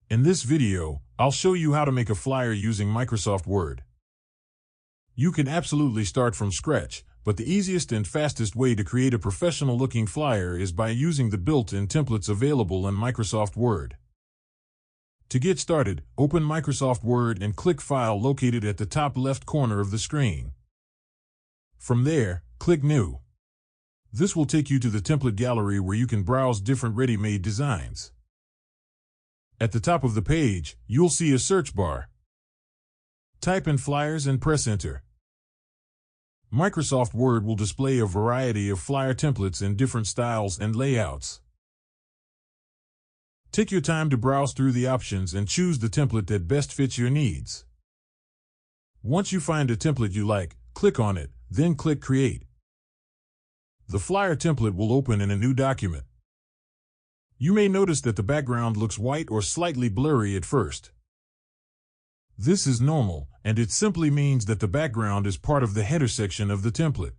In this video, I'll show you how to make a flyer using Microsoft Word. You can absolutely start from scratch, but the easiest and fastest way to create a professional-looking flyer is by using the built-in templates available in Microsoft Word. To get started, open Microsoft Word and click File located at the top left corner of the screen. From there, click New. This will take you to the template gallery where you can browse different ready-made designs. At the top of the page, you'll see a search bar. Type in flyers and press Enter. Microsoft Word will display a variety of flyer templates in different styles and layouts. Take your time to browse through the options and choose the template that best fits your needs. Once you find a template you like, click on it, then click Create. The flyer template will open in a new document. You may notice that the background looks white or slightly blurry at first. This is normal, and it simply means that the background is part of the header section of the template.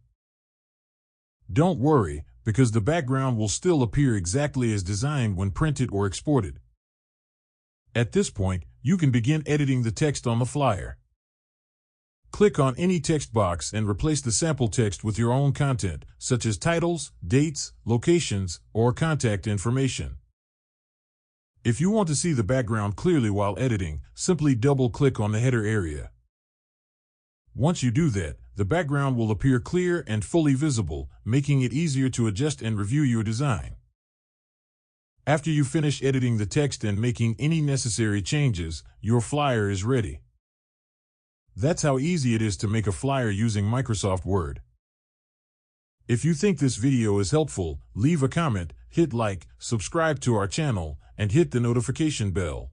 Don't worry, because the background will still appear exactly as designed when printed or exported. At this point, you can begin editing the text on the flyer. Click on any text box and replace the sample text with your own content, such as titles, dates, locations, or contact information. If you want to see the background clearly while editing, simply double-click on the header area. Once you do that, the background will appear clear and fully visible, making it easier to adjust and review your design. After you finish editing the text and making any necessary changes, your flyer is ready. That's how easy it is to make a flyer using Microsoft Word. If you think this video is helpful, leave a comment, hit like, subscribe to our channel, and hit the notification bell.